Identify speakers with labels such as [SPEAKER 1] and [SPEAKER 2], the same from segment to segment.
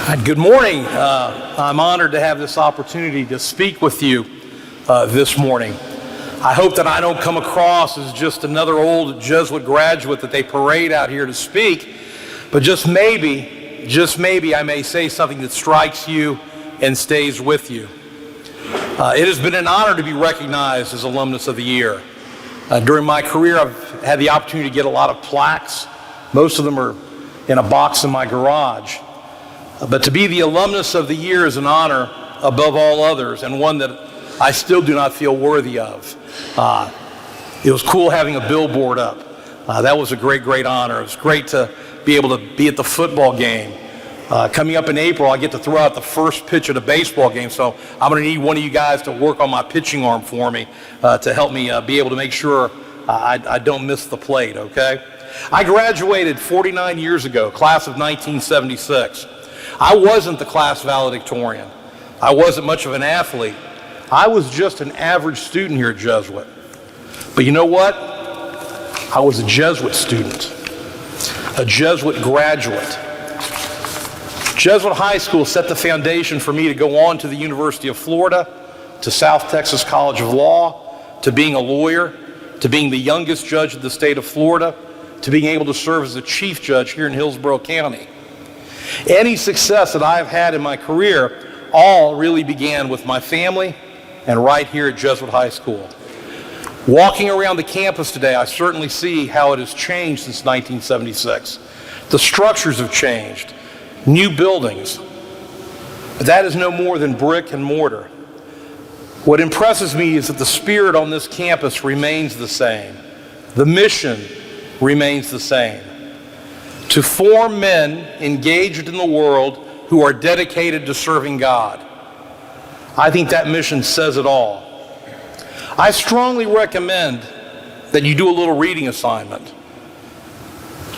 [SPEAKER 1] Good morning. I'm honored to have this opportunity to speak with you this morning. I hope that I don't come across as just another old Jesuit graduate that they parade out here to speak, but just maybe I may say something that strikes you and stays with you. It has been an honor to be recognized as Alumnus of the Year. During my career, I've had the opportunity to get a lot of plaques. Most of them are in a box in my garage. But to be the Alumnus of the Year is an honor above all others, and one that I still do not feel worthy of. It was cool having a billboard up. That was a great honor. It was great to be able to be at the football game. Coming up in April, I get to throw out the first pitch at a baseball game, so I'm going to need one of you guys to work on my pitching arm for me to help me be able to make sure I don't miss the plate, okay? I graduated 49 years ago, class of 1976. I wasn't the class valedictorian. I wasn't much of an athlete. I was just an average student here at Jesuit. But you know what? I was a Jesuit student, a Jesuit graduate. Jesuit High School set the foundation for me to go on to the University of Florida, to South Texas College of Law, to being a lawyer, to being the youngest judge of the state of Florida, to being able to serve as a chief judge here in Hillsborough County. Any success that I've had in my career all really began with my family and right here at Jesuit High School. Walking around the campus today, I certainly see how it has changed since 1976. The structures have changed, new buildings, but that is no more than brick and mortar. What impresses me is that the spirit on this campus remains the same. The mission remains the same. To form men engaged in the world who are dedicated to serving God. I think that mission says it all. I strongly recommend that you do a little reading assignment.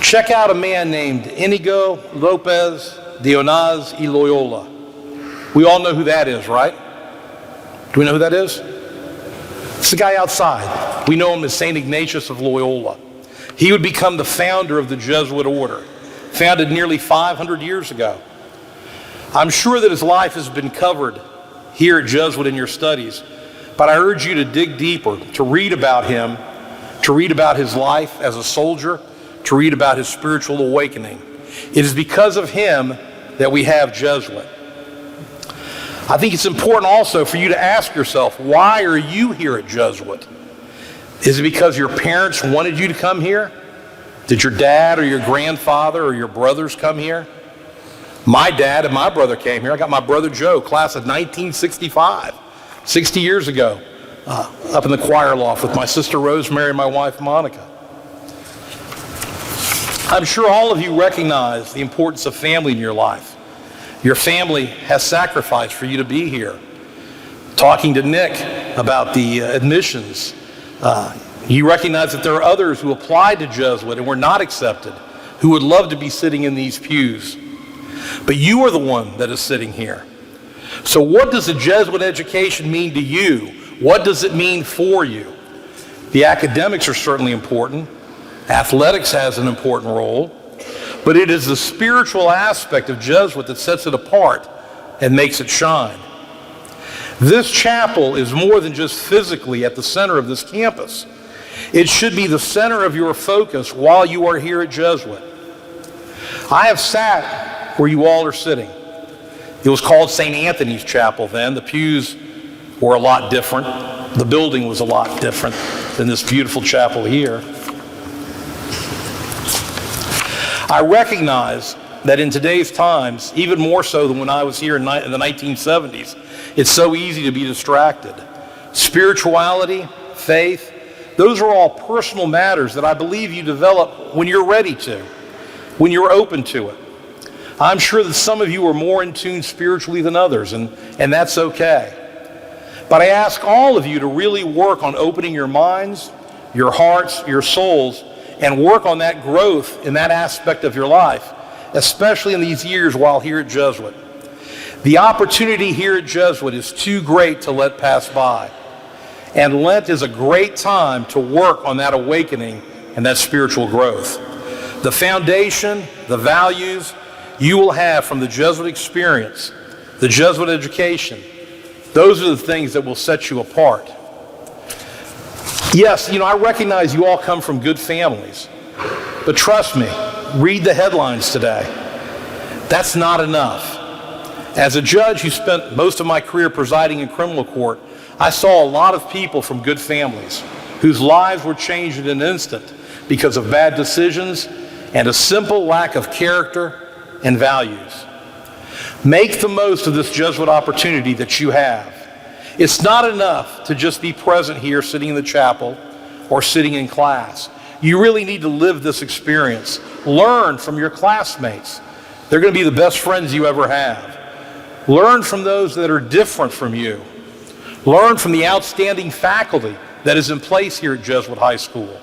[SPEAKER 1] Check out a man named Inigo Lopez de Onaz y Loyola. We all know who that is, right? Do we know who that is? It's the guy outside. We know him as St. Ignatius of Loyola. He would become the founder of the Jesuit order, founded nearly 500 years ago. I'm sure that his life has been covered here at Jesuit in your studies, but I urge you to dig deeper, to read about him, to read about his life as a soldier, to read about his spiritual awakening. It is because of him that we have Jesuit. I think it's important also for you to ask yourself, why are you here at Jesuit? Is it because your parents wanted you to come here? Did your dad or your grandfather or your brothers come here? My dad and my brother came here. I got my brother Joe, class of 1965, 60 years ago, up in the choir loft with my sister Rosemary and my wife Monica. I'm sure all of you recognize the importance of family in your life. Your family has sacrificed for you to be here. Talking to Nick about the admissions, you recognize that there are others who applied to Jesuit and were not accepted, who would love to be sitting in these pews. But you are the one that is sitting here. So what does a Jesuit education mean to you? What does it mean for you? The academics are certainly important. Athletics has an important role. But it is the spiritual aspect of Jesuit that sets it apart and makes it shine. This chapel is more than just physically at the center of this campus. It should be the center of your focus while you are here at Jesuit. I have sat where you all are sitting. It was called St. Anthony's Chapel then. The pews were a lot different. The building was a lot different than this beautiful chapel here. I recognize that in today's times, even more so than when I was here in the 1970s, it's so easy to be distracted. Spirituality, faith, those are all personal matters that I believe you develop when you're ready to, when you're open to it. I'm sure that some of you are more in tune spiritually than others, and that's okay. But I ask all of you to really work on opening your minds, your hearts, your souls, and work on that growth in that aspect of your life, especially in these years while here at Jesuit. The opportunity here at Jesuit is too great to let pass by. And Lent is a great time to work on that awakening and that spiritual growth. The foundation, the values, you will have from the Jesuit experience, the Jesuit education, those are the things that will set you apart. Yes, I recognize you all come from good families, but trust me, read the headlines today. That's not enough. As a judge who spent most of my career presiding in criminal court, I saw a lot of people from good families whose lives were changed in an instant because of bad decisions and a simple lack of character and values. Make the most of this Jesuit opportunity that you have. It's not enough to just be present here sitting in the chapel or sitting in class. You really need to live this experience. Learn from your classmates. They're going to be the best friends you ever have. Learn from those that are different from you. Learn from the outstanding faculty that is in place here at Jesuit High School.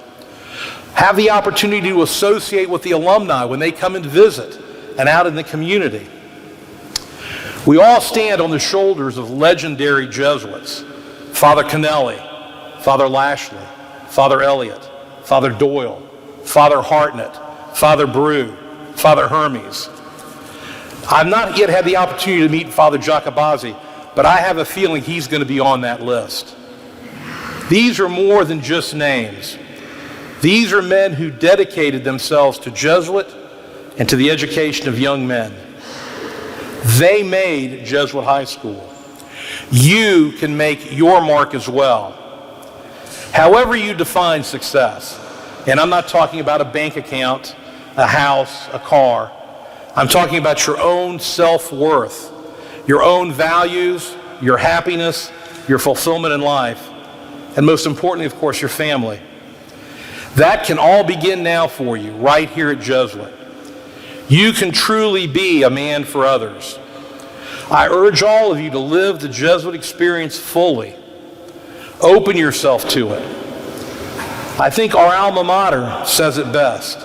[SPEAKER 1] Have the opportunity to associate with the alumni when they come and visit and out in the community. We all stand on the shoulders of legendary Jesuits. Father Kennelly, Father Lashley, Father Elliott, Father Doyle, Father Hartnett, Father Brew, Father Hermes. I've not yet had the opportunity to meet Father Jacobazzi, but I have a feeling he's going to be on that list. These are more than just names. These are men who dedicated themselves to Jesuit and to the education of young men. They made Jesuit High School. You can make your mark as well. However you define success, and I'm not talking about a bank account, a house, a car. I'm talking about your own self-worth, your own values, your happiness, your fulfillment in life, and most importantly, of course, your family. That can all begin now for you, right here at Jesuit. You can truly be a man for others. I urge all of you to live the Jesuit experience fully. Open yourself to it. I think our alma mater says it best.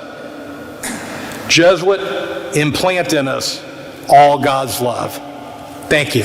[SPEAKER 1] Jesuit, implant in us all God's love. Thank you.